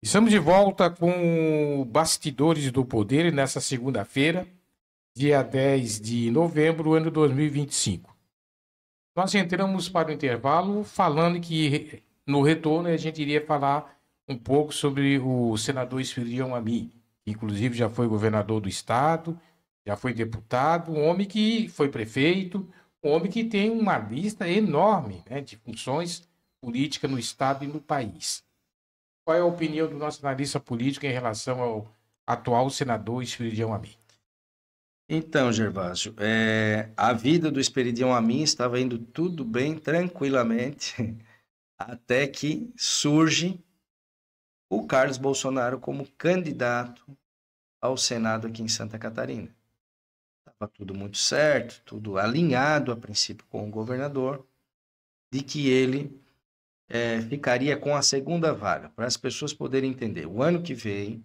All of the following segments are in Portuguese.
Estamos de volta com Bastidores do Poder nessa segunda-feira, dia 10 de novembro, ano 2025. Nós entramos para o intervalo falando que no retorno a gente iria falar um pouco sobre o senador Esfirião Amin, que inclusive já foi governador do estado, já foi deputado, um homem que foi prefeito, um homem que tem uma lista enorme, né, de funções políticas no estado e no país. Qual é a opinião do nosso analista político em relação ao atual senador Esperidião Amin? Então, Gervásio, a vida do Esperidião Amin estava indo tudo bem, tranquilamente, até que surge o Carlos Bolsonaro como candidato ao Senado aqui em Santa Catarina. Estava tudo muito certo, tudo alinhado a princípio com o governador, de que ele ficaria com a segunda vaga, para as pessoas poderem entender. O ano que vem,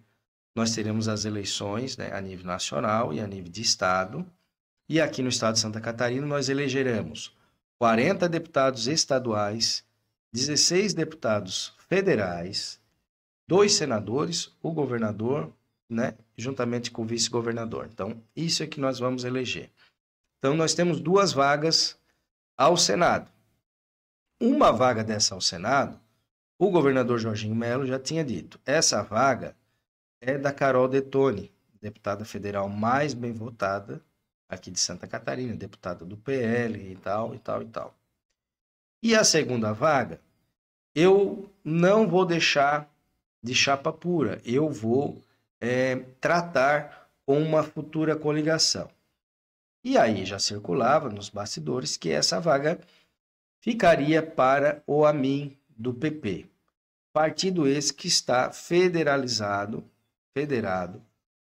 nós teremos as eleições, né, a nível nacional e a nível de estado. E aqui no estado de Santa Catarina, nós elegeremos 40 deputados estaduais, 16 deputados federais, 2 senadores, o governador, né, juntamente com o vice-governador. Então, isso é que nós vamos eleger. Então, nós temos 2 vagas ao Senado. Uma vaga dessa ao Senado, o governador Jorginho Melo já tinha dito. Essa vaga é da Carol Detoni, deputada federal mais bem votada aqui de Santa Catarina, deputada do PL e tal, e tal, e tal. E a segunda vaga, eu não vou deixar de chapa pura, eu vou tratar com uma futura coligação. E aí já circulava nos bastidores que essa vaga ficaria para o Amin do PP. Partido esse que está federado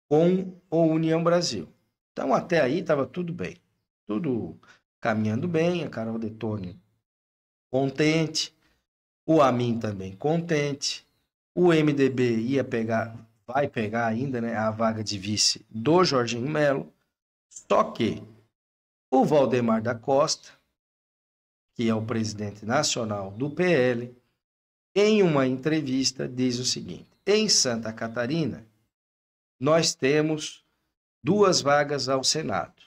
com o União Brasil. Então, até aí estava tudo bem. Tudo caminhando bem, a Carol Detoni contente, o Amin também contente, o MDB vai pegar ainda, né, a vaga de vice do Jorginho Melo, só que o Valdemar da Costa, que é o presidente nacional do PL, em uma entrevista diz o seguinte: em Santa Catarina, nós temos 2 vagas ao Senado.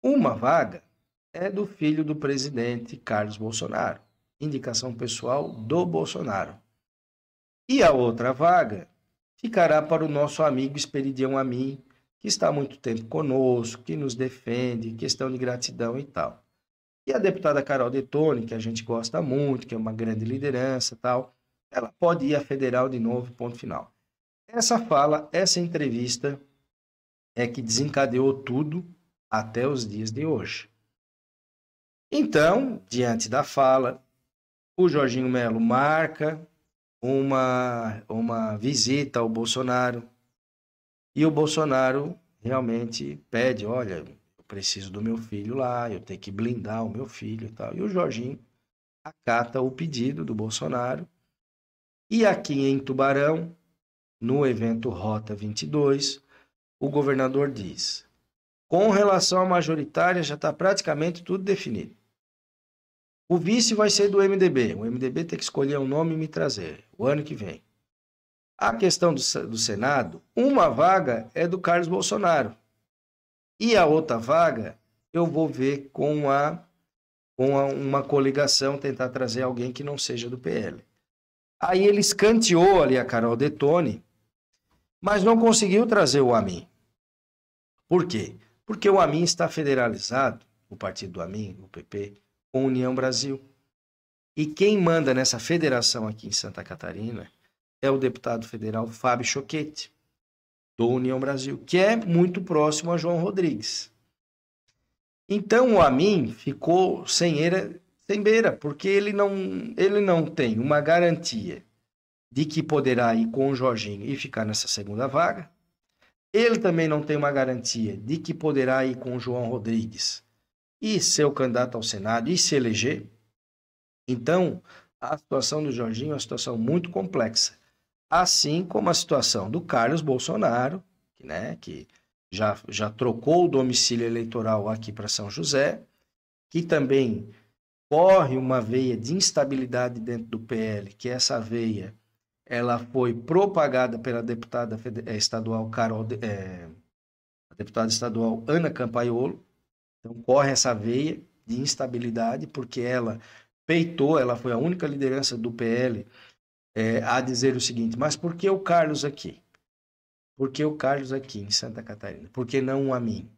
Uma vaga é do filho do presidente Carlos Bolsonaro, indicação pessoal do Bolsonaro. E a outra vaga ficará para o nosso amigo Esperidião Amin, que está há muito tempo conosco, que nos defende, questão de gratidão e tal. E a deputada Carol Detoni, que a gente gosta muito, que é uma grande liderança e tal, ela pode ir à federal de novo, ponto final. Essa entrevista é que desencadeou tudo até os dias de hoje. Então, diante da fala, o Jorginho Melo marca uma visita ao Bolsonaro e o Bolsonaro realmente pede, olha, eu preciso do meu filho lá, eu tenho que blindar o meu filho e tal. E o Jorginho acata o pedido do Bolsonaro e aqui em Tubarão, no evento Rota 22, o governador diz: com relação à majoritária, já está praticamente tudo definido. O vice vai ser do MDB. O MDB tem que escolher um nome e me trazer, o ano que vem. A questão do Senado, uma vaga é do Carlos Bolsonaro. E a outra vaga, eu vou ver com uma coligação, tentar trazer alguém que não seja do PL. Aí ele escanteou ali a Carol Detoni, mas não conseguiu trazer o Amin. Por quê? Porque o Amin está federalizado, o partido do Amin, o PP, com a União Brasil. E quem manda nessa federação aqui em Santa Catarina é o deputado federal Fábio Choquette, do União Brasil, que é muito próximo a João Rodrigues. Então o Amin ficou sem beira, porque ele não tem uma garantia de que poderá ir com o Jorginho e ficar nessa segunda vaga. Ele também não tem uma garantia de que poderá ir com o João Rodrigues e ser o candidato ao Senado e se eleger. Então, a situação do Jorginho é uma situação muito complexa. Assim como a situação do Carlos Bolsonaro, que já trocou o domicílio eleitoral aqui para São José, que também corre uma veia de instabilidade dentro do PL, que essa veia ela foi propagada pela deputada estadual a deputada estadual Ana Campaiolo. Então corre essa veia de instabilidade, porque ela peitou, ela foi a única liderança do PL a dizer o seguinte: mas por que o Carlos aqui? Por que o Carlos aqui em Santa Catarina? Por que não a mim?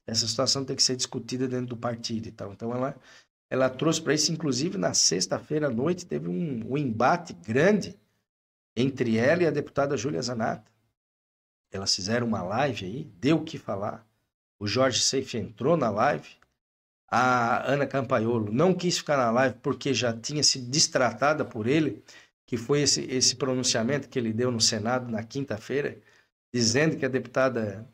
Essa situação tem que ser discutida dentro do partido e tal. Então ela trouxe para isso, inclusive na sexta-feira à noite teve um embate grande entre ela e a deputada Júlia Zanata. Elas fizeram uma live aí, deu o que falar. O Jorge Seife entrou na live. A Ana Campaiolo não quis ficar na live porque já tinha sido destratada por ele, que foi esse pronunciamento que ele deu no Senado na quinta-feira, dizendo que a deputada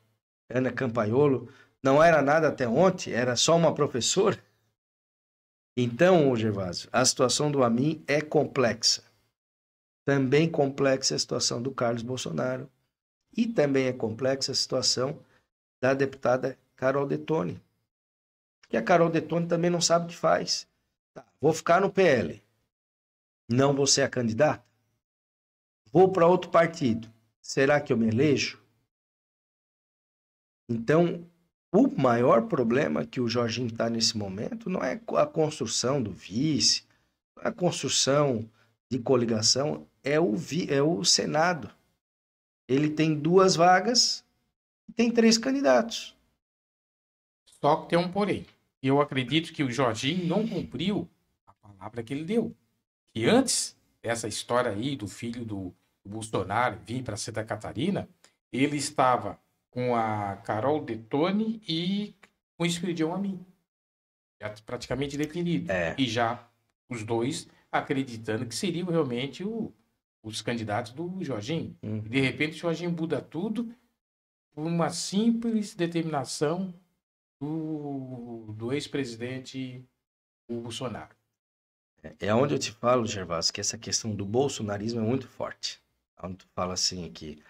Ana Campaiolo não era nada até ontem, era só uma professora. Então, Gervásio, a situação do Amin é complexa. Também complexa a situação do Carlos Bolsonaro. E também é complexa a situação da deputada Carol Detoni. Que a Carol Detoni também não sabe o que faz. Tá, vou ficar no PL. Não vou ser a candidata? Vou para outro partido. Será que eu me elejo? Então, o maior problema que o Jorginho está nesse momento não é a construção do vice, a construção de coligação, é o Senado. Ele tem 2 vagas e tem 3 candidatos. Só que tem um porém. Eu acredito que o Jorginho não cumpriu a palavra que ele deu. Que antes dessa história aí do filho do Bolsonaro vir para Santa Catarina, ele estava com a Carol Detoni e com o Espiridião Amin. Já praticamente definido. E já os dois acreditando que seriam realmente os candidatos do Jorginho. E de repente o Jorginho muda tudo por uma simples determinação do ex-presidente Bolsonaro. É onde eu te falo, Gervásio, que essa questão do bolsonarismo é muito forte. Onde tu fala assim aqui.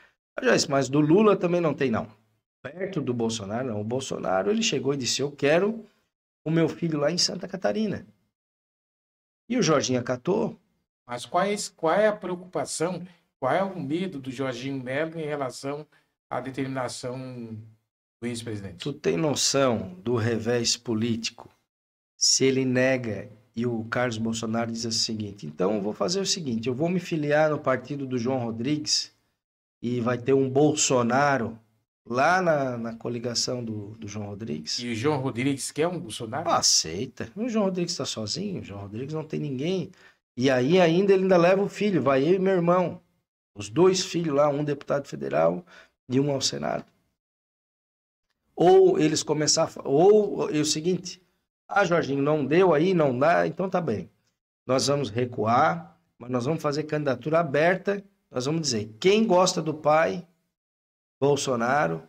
Mas do Lula também não tem, não. Perto do Bolsonaro, não. O Bolsonaro, ele chegou e disse: eu quero o meu filho lá em Santa Catarina. E o Jorginho acatou. Mas qual é a preocupação, qual é o medo do Jorginho Melo em relação à determinação do ex-presidente? Tu tem noção do revés político? Se ele nega e o Carlos Bolsonaro diz o seguinte: então eu vou fazer o seguinte, eu vou me filiar no partido do João Rodrigues e vai ter um Bolsonaro lá na coligação do João Rodrigues. E o João Rodrigues quer um Bolsonaro? Aceita. O João Rodrigues está sozinho, o João Rodrigues não tem ninguém. E aí ainda ele ainda leva o filho, vai eu e meu irmão. Os 2 filhos lá, um deputado federal e um ao Senado. Ou eles começaram, ou é o seguinte: Jorginho, não deu aí, não dá, então tá bem. Nós vamos recuar, mas nós vamos fazer candidatura aberta. Nós vamos dizer, quem gosta do pai, Bolsonaro,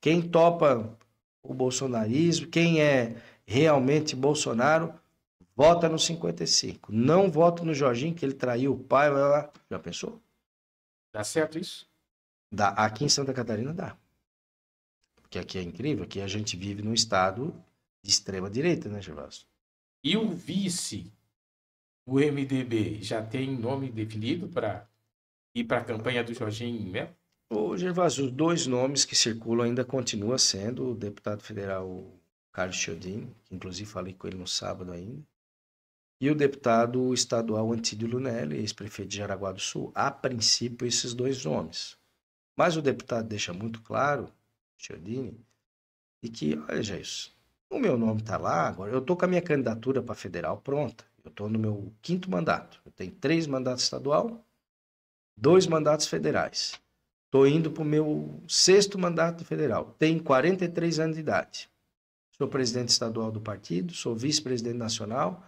quem topa o bolsonarismo, quem é realmente Bolsonaro, vota no 55. Não vota no Jorginho, que ele traiu o pai. Já pensou? Dá certo isso? Dá. Aqui em Santa Catarina dá. Porque aqui é incrível, aqui a gente vive num estado de extrema direita, né, Gervásio? E o vice, o MDB, já tem nome definido para ir para a campanha do Jorginho Melo? Ô, Gervásio, os 2 nomes que circulam ainda continua sendo o deputado federal Carlos Chiodini, que inclusive falei com ele no sábado ainda, e o deputado estadual Antídio Lunelli, ex-prefeito de Jaraguá do Sul. A princípio, esses 2 nomes. Mas o deputado deixa muito claro, Chiodini, e que, olha, Jair, o meu nome está lá agora. Eu estou com a minha candidatura para federal pronta. Eu estou no meu 5º mandato. Eu tenho 3 mandatos estadual, 2 mandatos federais. Estou indo para o meu 6º mandato federal. Tenho 43 anos de idade. Sou presidente estadual do partido, sou vice-presidente nacional.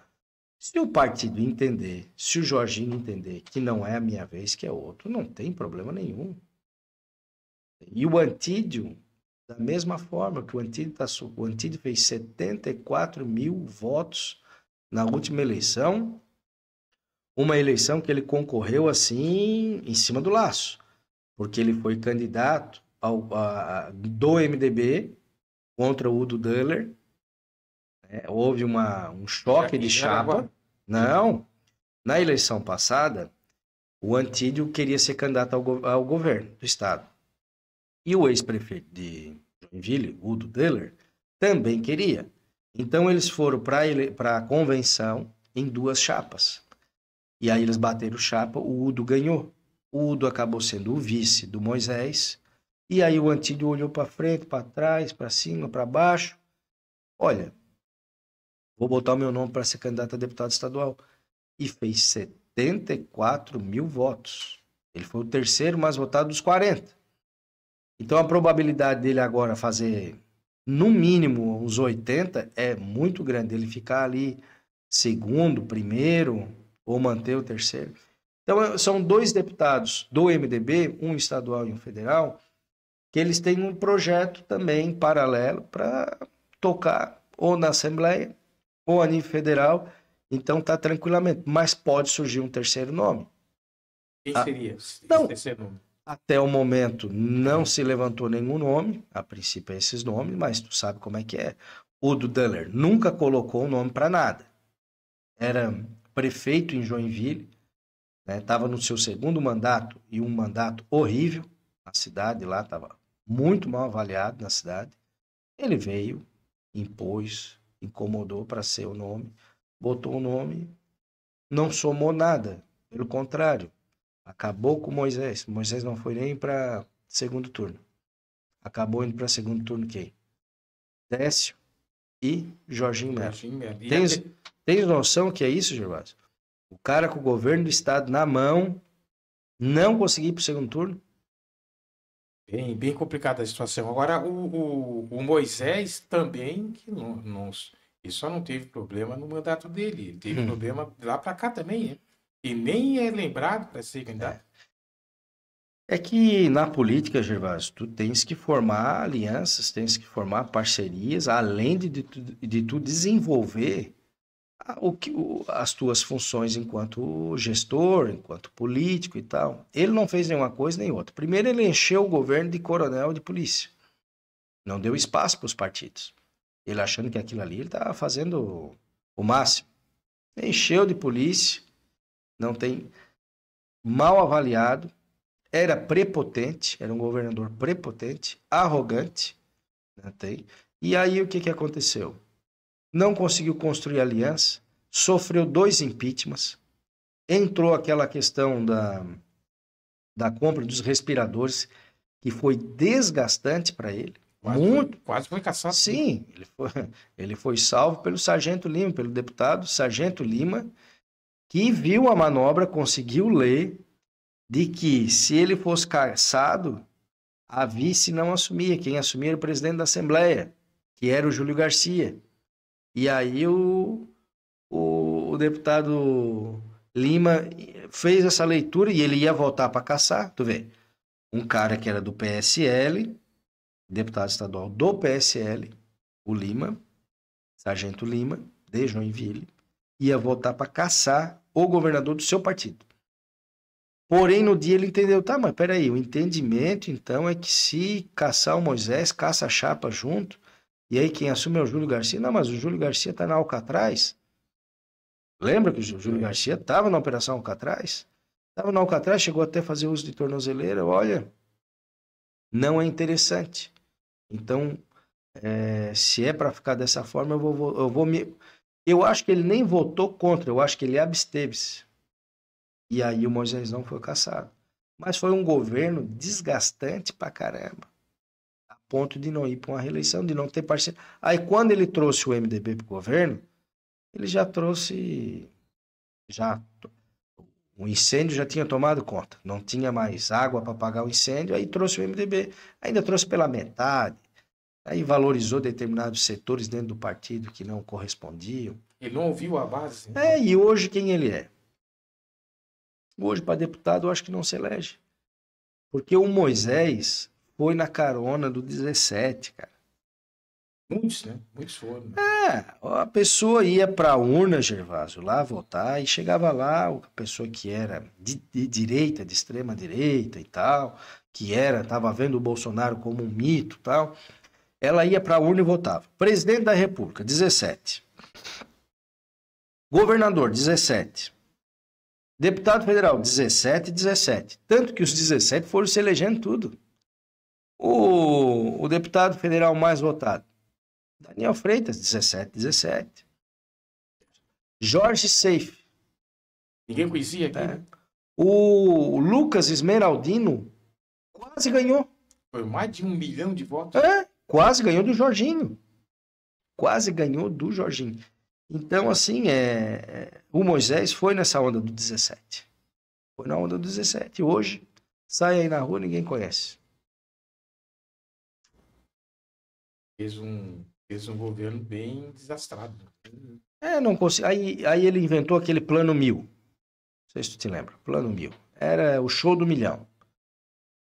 Se o partido entender, se o Jorginho entender que não é a minha vez, que é outro, não tem problema nenhum. E o Antídio, da mesma forma que o Antídio fez 74 mil votos na última eleição, uma eleição que ele concorreu assim em cima do laço, porque ele foi candidato do MDB contra o Udo Döller. Houve um choque de chapa. Não, na eleição passada, o Antídio queria ser candidato ao governo do estado. E o ex-prefeito de Joinville, Udo Deller, também queria. Então eles foram para a convenção em 2 chapas. E aí eles bateram chapa, o Udo ganhou. O Udo acabou sendo o vice do Moisés. E aí o Antídio olhou para frente, para trás, para cima, para baixo. Olha, vou botar o meu nome para ser candidato a deputado estadual. E fez 74 mil votos. Ele foi o terceiro mais votado dos 40. Então a probabilidade dele agora fazer, no mínimo, uns 80 é muito grande. Ele ficar ali segundo, primeiro, ou manter o terceiro. Então são 2 deputados do MDB, um estadual e um federal, que eles têm um projeto também paralelo para tocar ou na Assembleia ou a nível federal. Então tá tranquilamente. Mas pode surgir um terceiro nome. Quem seria esse Não, terceiro nome? Até o momento não se levantou nenhum nome. A princípio é esses nomes, mas tu sabe como é que é. O do Deller nunca colocou o nome para nada. Era prefeito em Joinville, né? Estava no seu segundo mandato e um mandato horrível. A cidade lá estava muito mal avaliada na cidade. Ele veio, impôs, incomodou para ser o nome, botou o nome, não somou nada. Pelo contrário, acabou com Moisés. Moisés não foi nem para segundo turno. Acabou indo para segundo turno quem? Décio e Jorginho Melo. Tens noção que é isso, Gervásio? O cara com o governo do estado na mão não conseguir ir para o segundo turno? Bem complicada a situação. Agora, o Moisés também, que ele só não teve problema no mandato dele. Ele teve problema lá para cá também, né? E nem é lembrado para ser candidato. É que na política, Gervásio, tu tens que formar alianças, tens que formar parcerias, além de tu desenvolver as tuas funções enquanto gestor, enquanto político e tal. Ele não fez nenhuma coisa nem outra. Primeiro, ele encheu o governo de coronel de polícia. Não deu espaço para os partidos. Ele achando que aquilo ali ele estava fazendo o máximo. Encheu de polícia, não tem, mal avaliado, era prepotente, era um governador prepotente, arrogante, né, e aí o que aconteceu? Não conseguiu construir aliança, sofreu 2 impeachments, entrou aquela questão da compra dos respiradores, que foi desgastante para ele. Quase foi caçado. Sim, ele foi salvo pelo Sargento Lima, pelo deputado Sargento Lima, que viu a manobra, conseguiu ler de que se ele fosse caçado, a vice não assumia. Quem assumia era o presidente da Assembleia, que era o Júlio Garcia. E aí o deputado Lima fez essa leitura e ele ia voltar para caçar. Tu vê, um cara que era do PSL, deputado estadual do PSL, o Lima, Sargento Lima, de Joinville, ia voltar para caçar o governador do seu partido. Porém, no dia ele entendeu, tá, mas peraí, o entendimento, então, é que se caçar o Moisés, caça a chapa junto, e aí quem assume é o Júlio Garcia. Não, mas o Júlio Garcia tá na Alcatraz. Lembra que o Júlio Garcia estava na Operação Alcatraz? Estava na Alcatraz, chegou até a fazer uso de tornozeleira. Olha, não é interessante. Então, se é para ficar dessa forma, eu acho que ele nem votou contra, eu acho que ele absteve-se. E aí o Moisés não foi caçado. Mas foi um governo desgastante pra caramba. A ponto de não ir para uma reeleição, de não ter parceiro. Aí quando ele trouxe o MDB pro governo, ele já trouxe... O incêndio já tinha tomado conta. Não tinha mais água para apagar o incêndio. Aí trouxe o MDB. Ainda trouxe pela metade. Aí valorizou determinados setores dentro do partido que não correspondiam. Ele não ouviu a base. Né? E hoje quem ele é? Hoje, para deputado, eu acho que não se elege. Porque o Moisés foi na carona do 17, cara. Muitos, né? Muitos foram. Né? A pessoa ia para a urna, Gervásio, lá votar, e chegava lá, a pessoa que era de direita, de extrema direita e tal, que estava vendo o Bolsonaro como um mito e tal, ela ia para a urna e votava. Presidente da República, 17. Governador, 17. Deputado federal, 17 e 17. Tanto que os 17 foram se elegendo tudo. O deputado federal mais votado, Daniel Freitas, 17, 17. Jorge Seife. Ninguém conhecia aqui, né? O Lucas Esmeraldino quase ganhou. Foi mais de 1 milhão de votos. Quase ganhou do Jorginho. Quase ganhou do Jorginho. Então, assim, o Moisés foi nessa onda do 17. Foi na onda do 17. Hoje, sai aí na rua, ninguém conhece. Fez um governo bem desastrado. Não consigo. Aí ele inventou aquele plano 1000. Não sei se tu te lembra. Plano 1000. Era o show do milhão.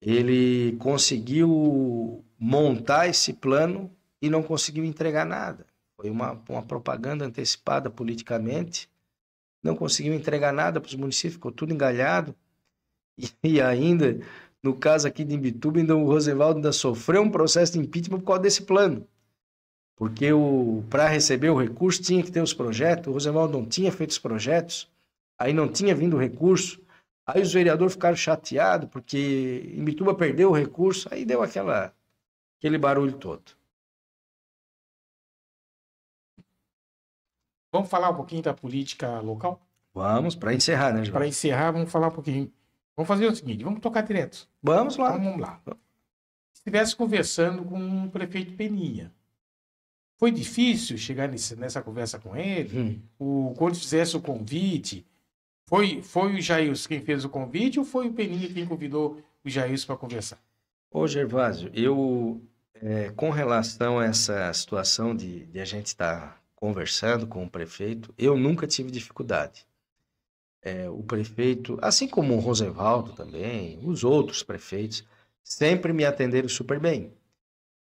Ele conseguiu montar esse plano e não conseguiu entregar nada. Foi uma propaganda antecipada politicamente. Não conseguiu entregar nada para os municípios, ficou tudo engalhado. E ainda, no caso aqui de Imbituba, ainda o Rosenvaldo ainda sofreu um processo de impeachment por causa desse plano. Porque para receber o recurso tinha que ter os projetos, o Rosenvaldo não tinha feito os projetos, aí não tinha vindo o recurso, aí os vereadores ficaram chateados porque Imbituba perdeu o recurso, aí deu aquele barulho todo. Vamos falar um pouquinho da política local? Vamos, para encerrar, né, João? Para encerrar, vamos falar um pouquinho. Vamos fazer o seguinte, vamos tocar direto. Vamos lá. Então, vamos lá. Se estivesse conversando com o prefeito Peninha, foi difícil chegar nessa conversa com ele? Quando fizesse o convite, foi o Jailson quem fez o convite ou foi o Peninha quem convidou o Jailson para conversar? Ô, Gervásio, com relação a essa situação de a gente estar conversando com o prefeito, eu nunca tive dificuldade. O prefeito, assim como o Rosenvaldo também, os outros prefeitos, sempre me atenderam super bem.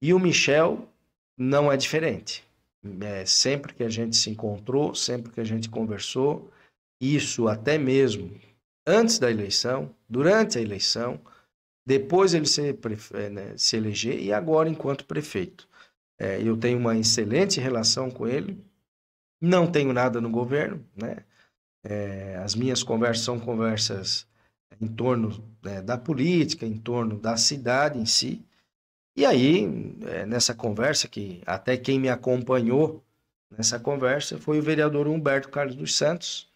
E o Michel não é diferente. Sempre que a gente se encontrou, sempre que a gente conversou, isso até mesmo antes da eleição, durante a eleição, depois ele se eleger e agora enquanto prefeito. Eu tenho uma excelente relação com ele, não tenho nada no governo, né? As minhas conversas são conversas em torno da política, em torno da cidade em si. E aí, nessa conversa, que até quem me acompanhou nessa conversa foi o vereador Humberto Carlos dos Santos.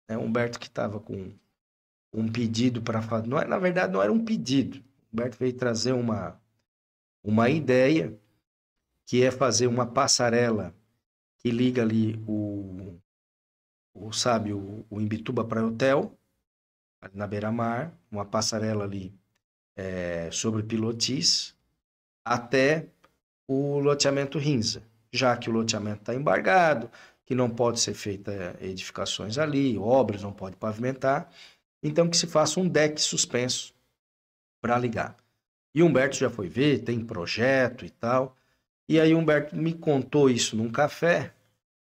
Humberto que estava com um pedido para fazer. Na verdade, não era um pedido. Humberto veio trazer uma ideia, que é fazer uma passarela que liga ali o Imbituba Praia Hotel, ali na beira-mar, uma passarela ali sobre Pilotis, até o loteamento Rinza, já que o loteamento está embargado, que não pode ser feita edificações ali, obras, não pode pavimentar, então que se faça um deck suspenso para ligar. E Humberto já foi ver, tem projeto e tal, e aí Humberto me contou isso num café.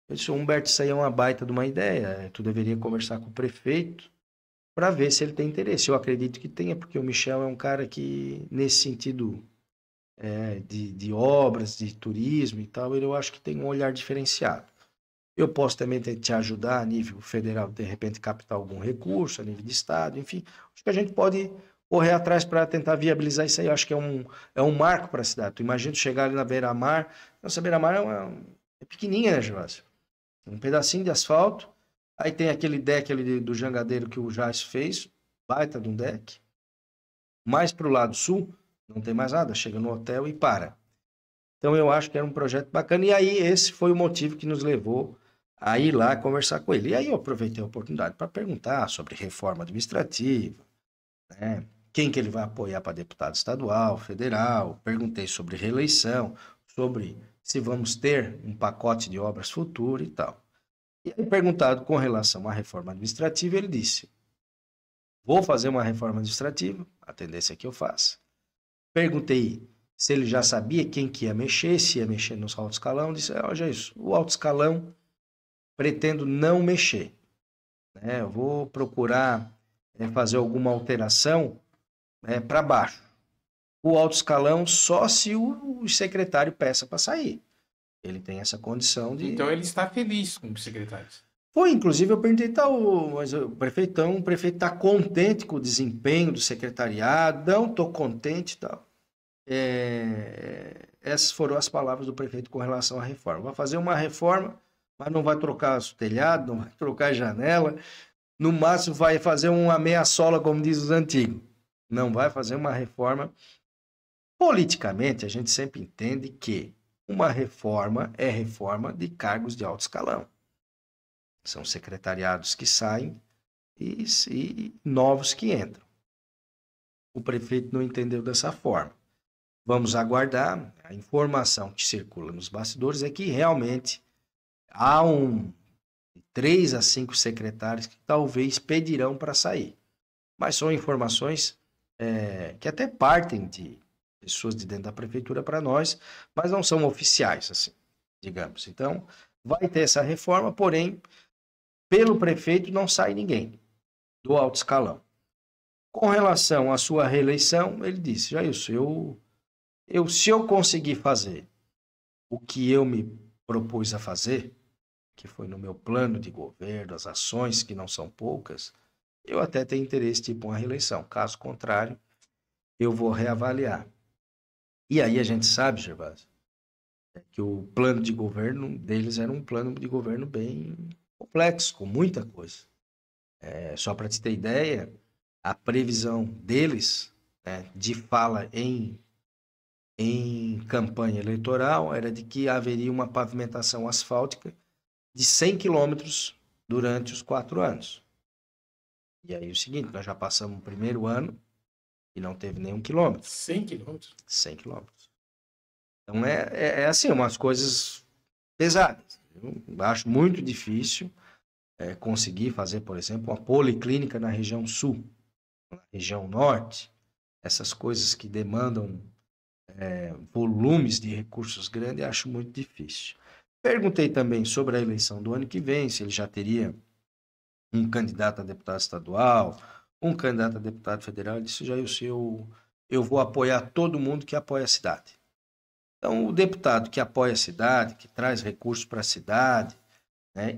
Eu disse, Humberto, isso aí é uma baita de uma ideia, tu deveria conversar com o prefeito para ver se ele tem interesse. Eu acredito que tenha, porque o Michel é um cara que, nesse sentido de obras, de turismo e tal, eu acho que tem um olhar diferenciado. Eu posso também te ajudar a nível federal, de repente captar algum recurso, a nível de estado, enfim. Acho que a gente pode correr atrás para tentar viabilizar isso aí. Eu acho que é um marco para a cidade. Tu imagina chegar ali na beira-mar. Nossa, beira-mar é pequenininha, né, Gervásio? Um pedacinho de asfalto. Aí tem aquele deck ali do jangadeiro que o Jais fez. Baita de um deck. Mais para o lado sul, não tem mais nada. Chega no hotel e para. Então eu acho que era um projeto bacana. E aí esse foi o motivo que nos levou a ir lá conversar com ele. E aí eu aproveitei a oportunidade para perguntar sobre reforma administrativa, né? Quem que ele vai apoiar para deputado estadual, federal. Perguntei sobre reeleição, sobre se vamos ter um pacote de obras futuras e tal. E aí, perguntado com relação à reforma administrativa, ele disse, vou fazer uma reforma administrativa, a tendência é que eu faça. Perguntei se ele já sabia quem que ia mexer, se ia mexer no alto escalão. Disse, olha isso, o alto escalão pretendo não mexer. Eu vou procurar fazer alguma alteração para baixo. O alto escalão só se o secretário peça para sair. Ele tem essa condição de... Então ele está feliz com os secretários. Foi, inclusive, eu perguntei, tá, mas o prefeito está contente com o desempenho do secretariado? Não, estou contente e tal. Essas foram as palavras do prefeito com relação à reforma. Vai fazer uma reforma, mas não vai trocar o telhado, não vai trocar a janela, no máximo vai fazer uma meia-sola, como diz os antigos. Não vai fazer uma reforma. Politicamente, a gente sempre entende que uma reforma é reforma de cargos de alto escalão. São secretariados que saem e novos que entram. O prefeito não entendeu dessa forma. Vamos aguardar. A informação que circula nos bastidores é que realmente há 3 a 5 secretários que talvez pedirão para sair. Mas são informações que até partem de pessoas de dentro da prefeitura para nós, mas não são oficiais, assim, digamos. Então, vai ter essa reforma, porém, pelo prefeito não sai ninguém do alto escalão. Com relação à sua reeleição, ele disse, Jailson, se eu conseguir fazer o que eu me propus a fazer, que foi no meu plano de governo, as ações que não são poucas, eu até tenho interesse de ir para uma reeleição. Caso contrário, eu vou reavaliar. E aí a gente sabe, Gervásio, que o plano de governo deles era um plano de governo bem complexo, com muita coisa. Só para te ter ideia, a previsão deles, de fala em campanha eleitoral era de que haveria uma pavimentação asfáltica de 100 quilômetros durante os 4 anos. E aí o seguinte, nós já passamos o primeiro ano e não teve nenhum quilômetro. 100 quilômetros? 100 quilômetros. Então assim, umas coisas pesadas. Eu acho muito difícil conseguir fazer, por exemplo, uma policlínica na região sul, na região norte, essas coisas que demandam volumes de recursos grandes, acho muito difícil. Perguntei também sobre a eleição do ano que vem, se ele já teria um candidato a deputado estadual, um candidato a deputado federal. Ele disse, Jailson, eu vou apoiar todo mundo que apoia a cidade. Então, o deputado que apoia a cidade, que traz recursos para a cidade,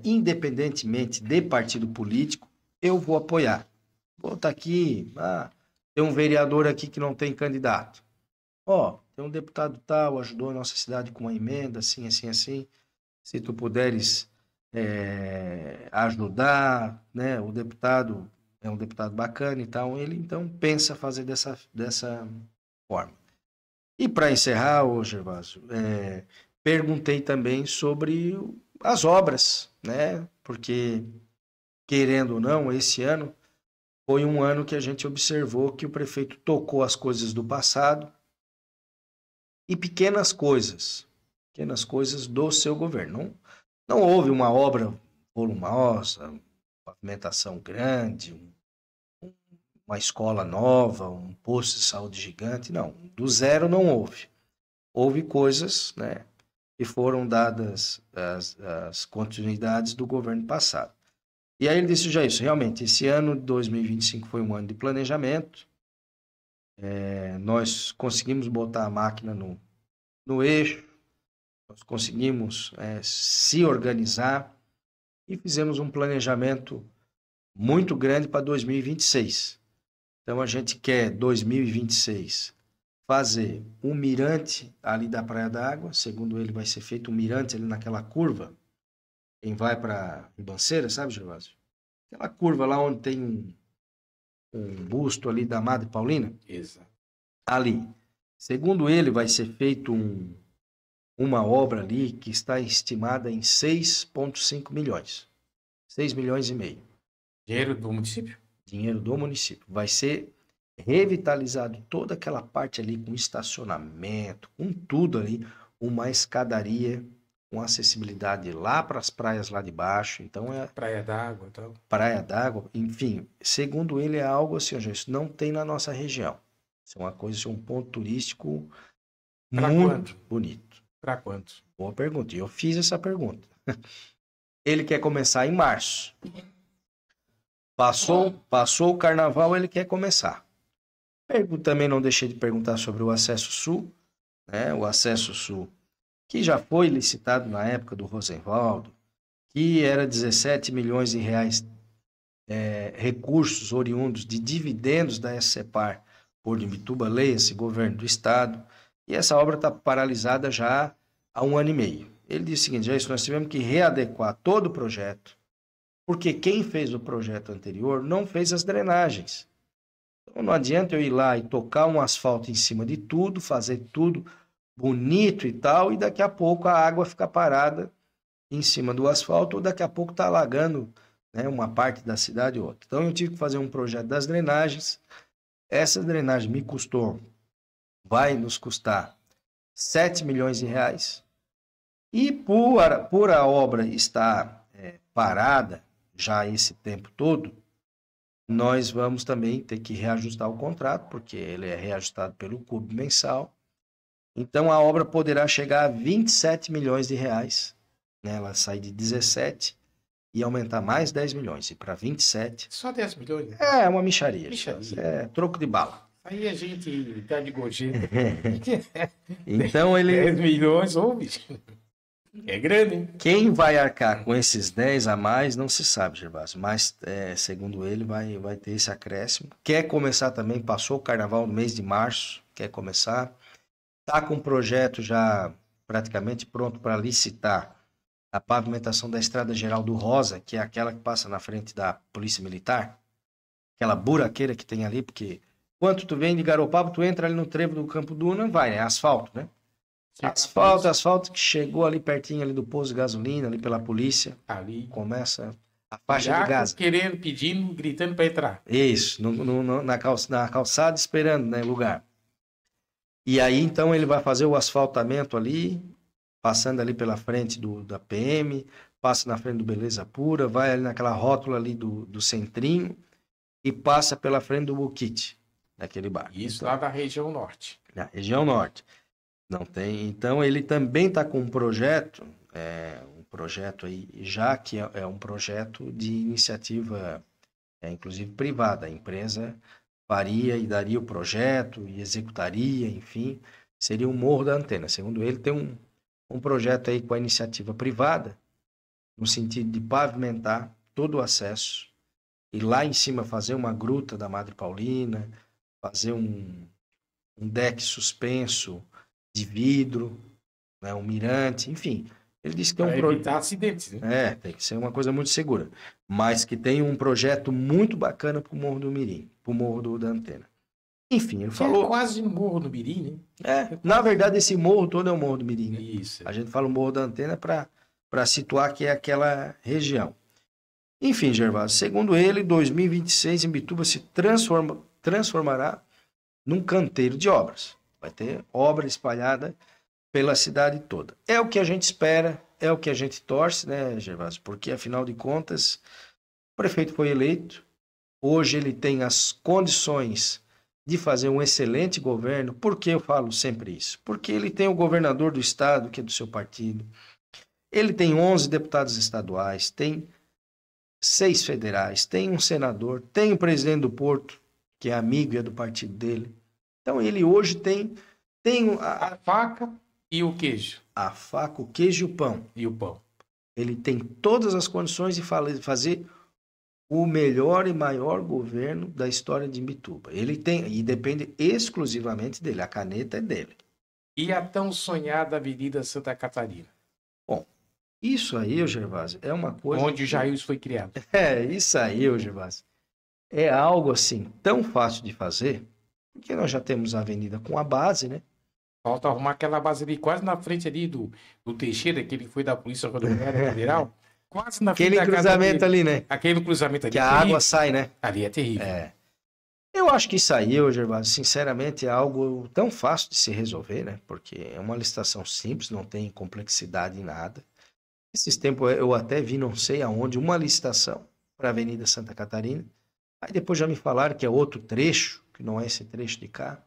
independentemente de partido político, eu vou apoiar. Vou estar aqui, tem um vereador aqui que não tem candidato. Tem um deputado tal, ajudou a nossa cidade com uma emenda, assim, assim, assim. Se tu puderes ajudar, né? O deputado é um deputado bacana e tal, ele então pensa fazer dessa forma. E para encerrar, Gervásio, perguntei também sobre as obras, né? Porque, querendo ou não, esse ano foi um ano que a gente observou que o prefeito tocou as coisas do passado e pequenas coisas do seu governo. Não houve uma obra volumosa, pavimentação grande, uma escola nova, um posto de saúde gigante, não. Do zero não houve. Houve coisas, né, que foram dadas as continuidades do governo passado. E aí ele disse, Jailson, realmente, esse ano de 2025 foi um ano de planejamento, nós conseguimos botar a máquina no eixo, nós conseguimos se organizar e fizemos um planejamento muito grande para 2026. Então, a gente quer, 2026, fazer um mirante ali da Praia d'Água. Segundo ele, vai ser feito um mirante ali naquela curva. Quem vai para Ribanceira, sabe, Gervásio? Aquela curva lá onde tem um busto ali da Madre Paulina. Exato. Ali. Segundo ele, vai ser feito uma obra ali que está estimada em 6,5 milhões. 6 milhões e meio. Dinheiro do município? Dinheiro do município. Vai ser revitalizado toda aquela parte ali com estacionamento, com tudo ali, uma escadaria com acessibilidade lá para as praias lá de baixo. Então Praia d'Água, então. Praia d'Água, enfim, segundo ele é algo assim, isso não tem na nossa região. Isso é uma coisa, isso é um ponto turístico muito bonito. Para quanto? Boa pergunta. E eu fiz essa pergunta. Ele quer começar em março. Passou o carnaval, ele quer começar. Também não deixei de perguntar sobre o Acesso Sul, né? O Acesso Sul, que já foi licitado na época do Rosenwaldo, que era 17 milhões de reais recursos oriundos de dividendos da SCPAR por Imbituba, leia-se governo do estado, e essa obra está paralisada já há 1 ano e meio. Ele disse o seguinte, já isso, nós tivemos que readequar todo o projeto, porque quem fez o projeto anterior não fez as drenagens. Então não adianta eu ir lá e tocar um asfalto em cima de tudo, fazer tudo bonito e tal, e daqui a pouco a água fica parada em cima do asfalto, ou daqui a pouco está alagando, né, uma parte da cidade ou outra. Então eu tive que fazer um projeto das drenagens. Essa drenagem vai nos custar 7 milhões de reais. E por a obra estar parada já esse tempo todo, nós vamos também ter que reajustar o contrato, porque ele é reajustado pelo cubo mensal. Então a obra poderá chegar a 27 milhões de reais. Né? Ela sai de 17 e aumentar mais 10 milhões, e para 27. Só 10 milhões? Né? É uma mixaria. Mixaria. É troco de bala. Aí a gente tá de gorjeta. Então 10 milhões, ô, bicho. É grande, hein? Quem vai arcar com esses 10 a mais, não se sabe, Gervásio. Mas, segundo ele, vai ter esse acréscimo. Quer começar também, passou o carnaval no mês de março, quer começar. Está com um projeto já praticamente pronto para licitar a pavimentação da Estrada Geral do Rosa, que é aquela que passa na frente da Polícia Militar. Aquela buraqueira que tem ali, porque quando tu vem de Garopaba, tu entra ali no trevo do Campo Duna, vai, asfalto, né? Asfalto que chegou ali pertinho ali do posto de gasolina, ali pela polícia. Ali. Começa a faixa de gás. Querendo, pedindo, gritando para entrar. Isso, na calçada esperando, né, lugar. E aí, então, ele vai fazer o asfaltamento ali, passando ali pela frente da PM, passa na frente do Beleza Pura, vai ali naquela rótula ali do Centrinho e passa pela frente do Buquite, daquele bar. Isso então, lá da região norte. Na região norte. Não tem. Então, ele também está com um projeto aí, já que é um projeto de iniciativa, inclusive privada. A empresa faria e daria o projeto e executaria, enfim, seria o Morro da Antena. Segundo ele, tem um projeto aí com a iniciativa privada, no sentido de pavimentar todo o acesso e lá em cima fazer uma gruta da Madre Paulina, fazer um deck suspenso de vidro, né, um mirante, enfim. Ele disse que é um projeto... acidentes, né? tem que ser uma coisa muito segura. Mas que tem um projeto muito bacana para o Morro do Mirim, para o Morro da Antena. Enfim, ele falou... É quase no Morro do Mirim, né? Na verdade, esse morro todo é o Morro do Mirim. Né? Isso. A gente fala o Morro da Antena para situar que é aquela região. Enfim, Gervásio, segundo ele, 2026, Imbituba se transformará num canteiro de obras. Vai ter obra espalhada pela cidade toda. É o que a gente espera, é o que a gente torce, né, Gervásio? Porque, afinal de contas, o prefeito foi eleito, hoje ele tem as condições de fazer um excelente governo. Por que eu falo sempre isso? Porque ele tem o governador do estado, que é do seu partido, ele tem 11 deputados estaduais, tem 6 federais, tem um senador, tem o presidente do Porto, que é amigo e é do partido dele. Então, ele hoje tem a faca e o queijo. A faca, o queijo e o pão. E o pão. Ele tem todas as condições de fazer o melhor e maior governo da história de Imbituba. Ele tem, e depende exclusivamente dele, a caneta é dele. E a tão sonhada Avenida Santa Catarina? Bom, isso aí, Gervásio, é uma coisa... Onde o Jailson foi criado. Isso aí, Gervásio. É algo assim tão fácil de fazer, porque nós já temos a avenida com a base, né? Falta arrumar aquela base ali, quase na frente ali do Teixeira, que ele foi da Polícia Rodoviária Federal. Quase na frente aquele cruzamento ali, né? Aquele cruzamento ali. Que a água sai, né? Ali é terrível. Eu acho que isso aí, Gervásio, sinceramente, é algo tão fácil de se resolver, né? Porque é uma licitação simples, não tem complexidade em nada. Esses tempos eu até vi, não sei aonde, uma licitação para a Avenida Santa Catarina. Aí depois já me falaram que é outro trecho, que não é esse trecho de cá.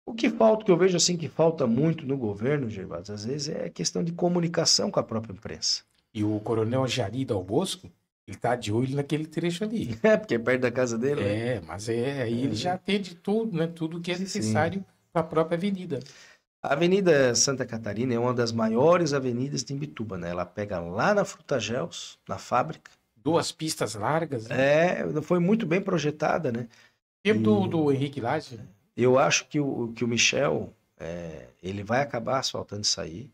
O que falta, que eu vejo assim que falta muito no governo, Gervásio, às vezes é questão de comunicação com a própria imprensa. E o coronel Jari Dal Bosco, ele tá de olho naquele trecho ali. Porque é perto da casa dele. Mas aí ele já atende tudo, né? Tudo que é necessário para a própria avenida. A Avenida Santa Catarina é uma das maiores avenidas de Imbituba, né? Ela pega lá na Frutagels, na fábrica. 2 pistas largas, né? Foi muito bem projetada, né? Tempo E do Henrique Lage. eu acho que o Michel, ele vai acabar asfaltando isso aí.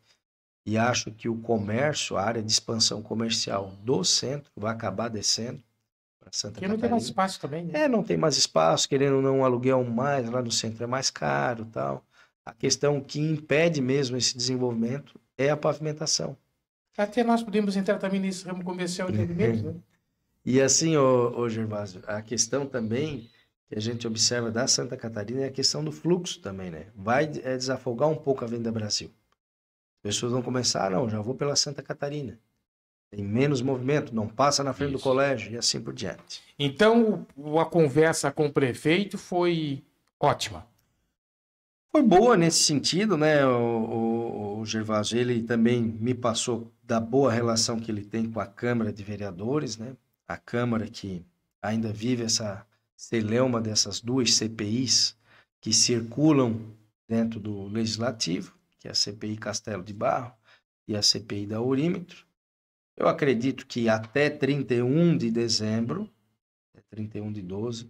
E acho que o comércio, a área de expansão comercial do centro vai acabar descendo para Santa Porque não tem mais Catarina. espaço também, né? Não tem mais espaço, querendo ou não, um aluguel mais lá no centro é mais caro, tal. A questão que impede mesmo esse desenvolvimento é a pavimentação. Até nós podemos entrar também nesse ramo comercial de alimentos, né? E assim, ô Gervásio, a questão também que a gente observa da Santa Catarina é a questão do fluxo também, né? Vai desafogar um pouco a Avenida Brasil. As pessoas vão começar, não, já vou pela Santa Catarina. Tem menos movimento, não passa na frente do colégio e assim por diante. Então, a conversa com o prefeito foi ótima. Foi boa nesse sentido, né, o Gervásio? Ele também me passou da boa relação que ele tem com a Câmara de Vereadores, né? A Câmara que ainda vive essa celeuma dessas 2 CPIs que circulam dentro do Legislativo, que é a CPI Castelo de Barro e a CPI da Aurímetro. Eu acredito que até 31 de dezembro, 31 de 12,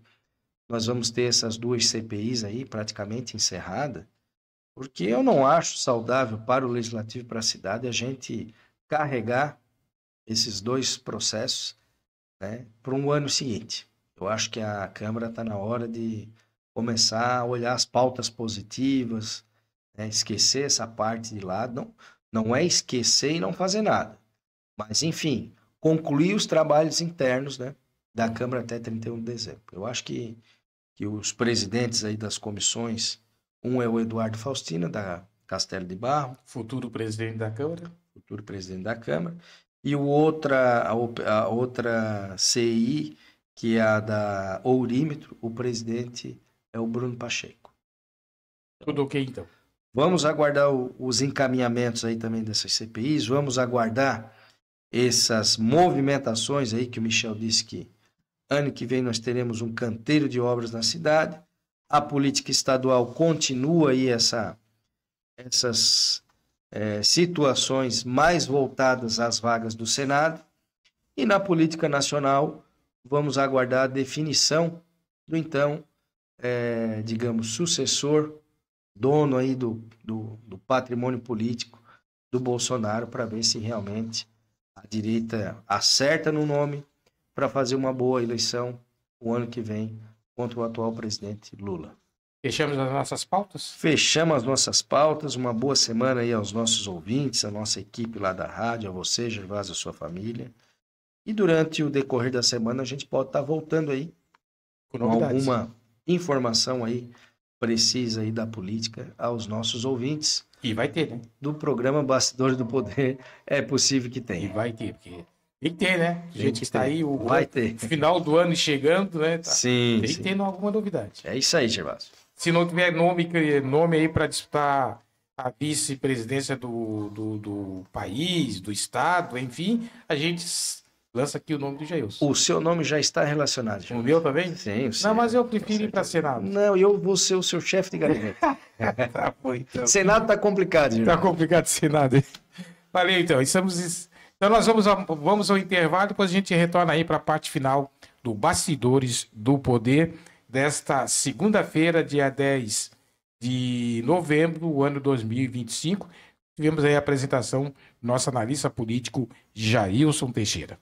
nós vamos ter essas 2 CPIs aí praticamente encerradas, porque eu não acho saudável para o Legislativo e para a cidade a gente carregar esses 2 processos, né, para um ano seguinte. Eu acho que a Câmara está na hora de começar a olhar as pautas positivas, né, esquecer essa parte de lado. Não é esquecer e não fazer nada, mas, enfim, concluir os trabalhos internos, né, da Câmara até 31 de dezembro. Eu acho que os presidentes aí das comissões, um é o Eduardo Faustino, da Castelo de Barro, Futuro presidente da Câmara. futuro presidente da Câmara, e a outra CI, que é a da Ourímetro, o presidente é o Bruno Pacheco. Tudo ok, então. Vamos aguardar os encaminhamentos aí também dessas CPIs, vamos aguardar essas movimentações aí que o Michel disse que ano que vem nós teremos um canteiro de obras na cidade. A política estadual continua aí essas situações mais voltadas às vagas do Senado. E na política nacional, vamos aguardar a definição do então, digamos, sucessor, dono aí do patrimônio político do Bolsonaro, para ver se realmente a direita acerta no nome para fazer uma boa eleição o ano que vem contra o atual presidente Lula. Fechamos as nossas pautas? Fechamos as nossas pautas. Uma boa semana aí aos nossos ouvintes, à nossa equipe lá da rádio, a você, Gervásio, a sua família. E durante o decorrer da semana a gente pode estar voltando aí com alguma informação aí precisa aí da política aos nossos ouvintes. E vai ter, né? Do programa Bastidores do Poder, é possível que tenha. E vai ter, porque tem que ter, né? Do jeito que está aí, vai ter. Final do ano chegando, né? Tá. Sim. Tem que ter alguma novidade. É isso aí, Gervásio. Se não tiver nome aí para disputar a vice-presidência do país, do estado, enfim, a gente lança aqui o nome do Jailson. O seu nome já está relacionado, Gervásio. O meu também? Sim, Não, mas eu prefiro ir para Senado. Não, eu vou ser o seu chefe de gabinete. Tá bom, então. Senado tá complicado, Gervásio. Tá complicado Senado. Valeu, então. Então nós vamos ao intervalo, depois a gente retorna aí para a parte final do Bastidores do Poder desta segunda-feira, dia 10 de novembro, ano 2025. Tivemos aí a apresentação do nosso analista político Jailson Teixeira.